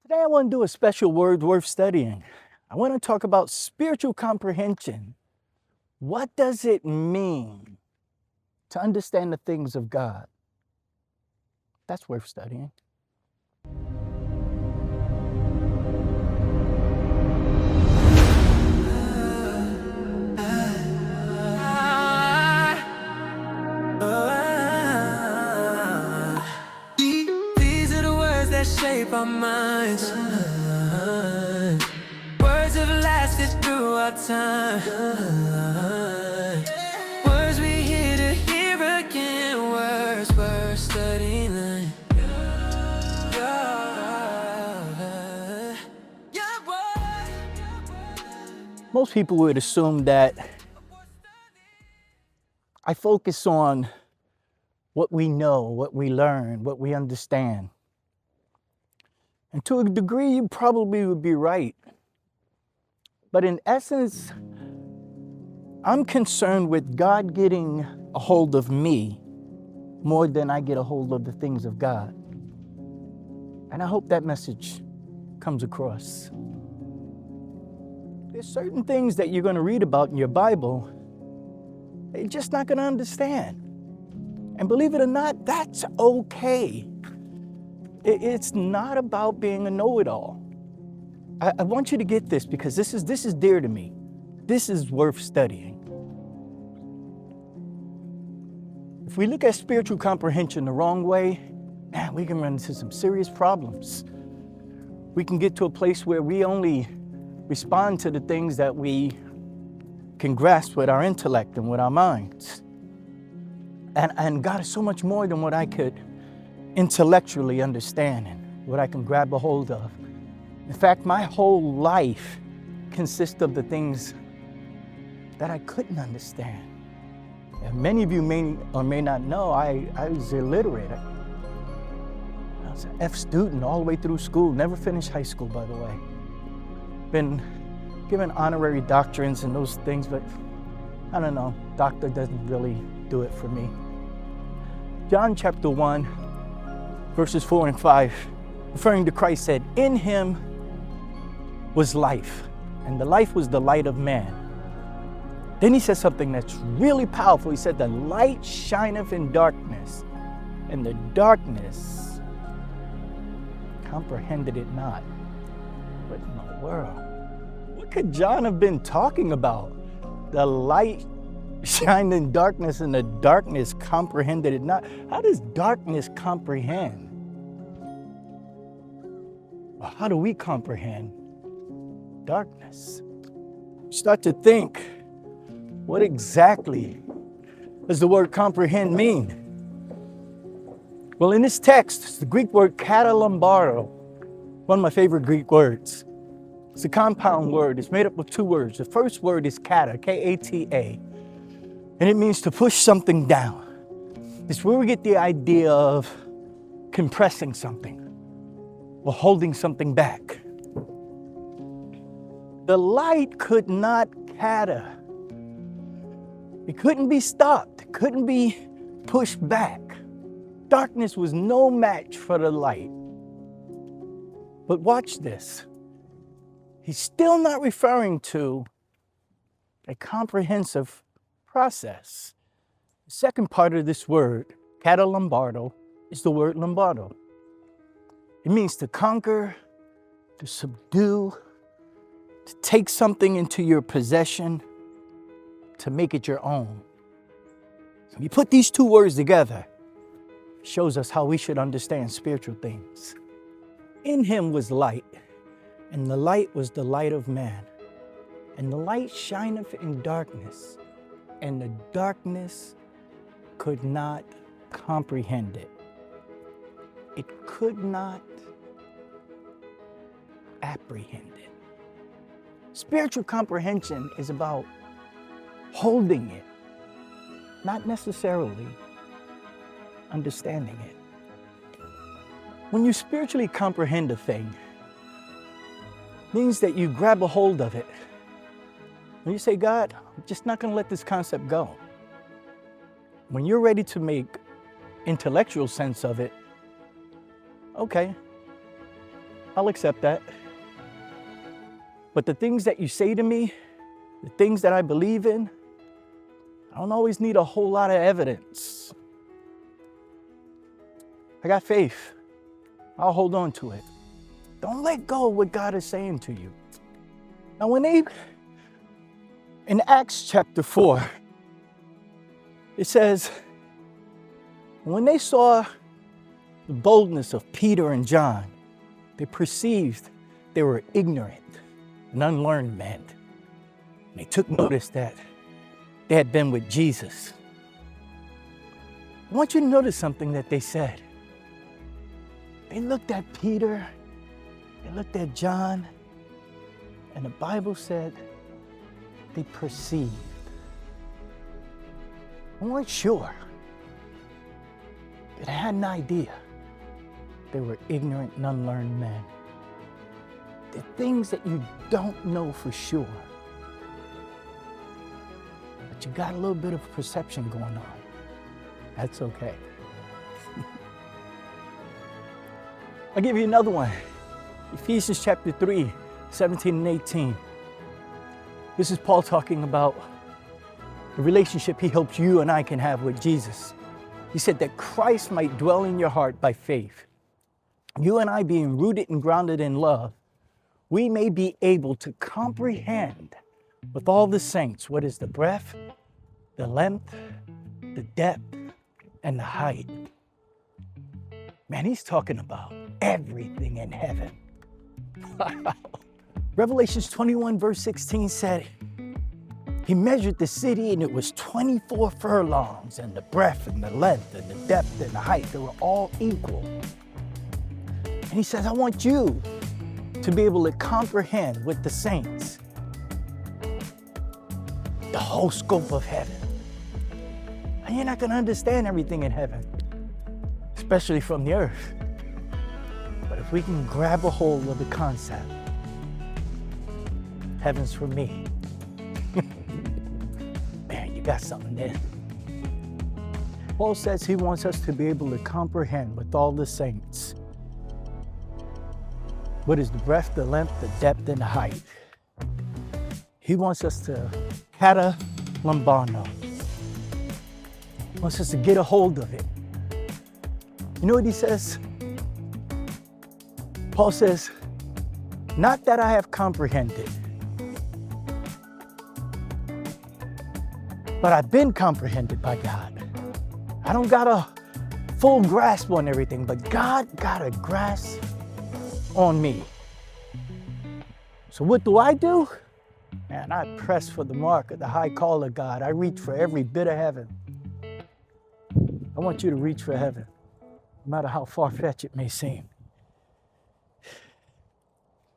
Today I want to do a special word worth studying. I want to talk about spiritual comprehension. What does it mean to understand the things of God? That's worth studying. These are the words that shape our minds. Words have lasted throughout time. Words we hear to hear again. Words we're studying. Most people would assume that I focus on what we know, what we learn, what we understand. And to a degree, you probably would be right. But in essence, I'm concerned with God getting a hold of me more than I get a hold of the things of God. And I hope that message comes across. There's certain things that you're going to read about in your Bible that you're just not going to understand. And believe it or not, that's okay. It's not about being a know-it-all. I want you to get this because this is dear to me. This is worth studying. If we look at spiritual comprehension the wrong way, man, we can run into some serious problems. We can get to a place where we only respond to the things that we can grasp with our intellect and with our minds. And God is so much more than what I could intellectually understand and what I can grab a hold of. In fact, my whole life consists of the things that I couldn't understand. And many of you may or may not know, I was illiterate. I was an F student all the way through school, never finished high school, by the way. Been given honorary doctrines and those things, but I don't know, doctor doesn't really do it for me. John chapter 1, verses 4 and 5, referring to Christ, said, "In him was life, and the life was the light of man." Then he says something that's really powerful. He said, "The light shineth in darkness, and the darkness comprehended it not." What in the world? What could John have been talking about? The light shined in darkness, and the darkness comprehended it not. How does darkness comprehend? Well, how do we comprehend darkness? Start to think, what exactly does the word comprehend mean? Well, in this text, it's the Greek word katalambano, one of my favorite Greek words. It's a compound word. It's made up of two words. The first word is kata, K-A-T-A, and it means to push something down. It's where we get the idea of compressing something or holding something back. The light could not kata. It couldn't be stopped. It couldn't be pushed back. Darkness was no match for the light. But watch this. He's still not referring to a comprehensive process. The second part of this word, katalambano, is the word lombardo. It means to conquer, to subdue, to take something into your possession, to make it your own. So you put these two words together, it shows us how we should understand spiritual things. In him was light, and the light was the light of man. And the light shineth in darkness, and the darkness could not comprehend it. It could not apprehend it. Spiritual comprehension is about holding it, not necessarily understanding it. When you spiritually comprehend a thing, it means that you grab a hold of it. When you say, "God, I'm just not going to let this concept go." When you're ready to make intellectual sense of it, okay, I'll accept that. But the things that you say to me, the things that I believe in, I don't always need a whole lot of evidence. I got faith. I'll hold on to it. Don't let go of what God is saying to you. Now, in Acts chapter 4, it says, when they saw the boldness of Peter and John, they perceived they were ignorant and unlearned men. And they took notice that they had been with Jesus. I want you to notice something that they said. They looked at Peter, they looked at John, and the Bible said they perceived. They weren't sure. They had an idea. They were ignorant and unlearned men. The things that you don't know for sure, but you got a little bit of perception going on. That's okay. I'll give you another one. Ephesians chapter 3, 17 and 18. This is Paul talking about the relationship he hopes you and I can have with Jesus. He said that Christ might dwell in your heart by faith. You and I, being rooted and grounded in love, we may be able to comprehend with all the saints what is the breadth, the length, the depth, and the height. Man, he's talking about everything in heaven. Revelations 21 verse 16 said, he measured the city and it was 24 furlongs, and the breadth and the length and the depth and the height, they were all equal. And he says, I want you to be able to comprehend with the saints the whole scope of heaven. And you're not going to understand everything in heaven, especially from the earth. But if we can grab a hold of the concept, heaven's for me. Man, you got something there. Paul says he wants us to be able to comprehend with all the saints what is the breadth, the length, the depth, and the height. He wants us to katalambano. He wants us to get a hold of it. You know what he says? Paul says, not that I have comprehended, but I've been comprehended by God. I don't got a full grasp on everything, but God got a grasp on me. So what do? Man, I press for the mark of the high call of God. I reach for every bit of heaven. I want you to reach for heaven, no matter how far-fetched it may seem.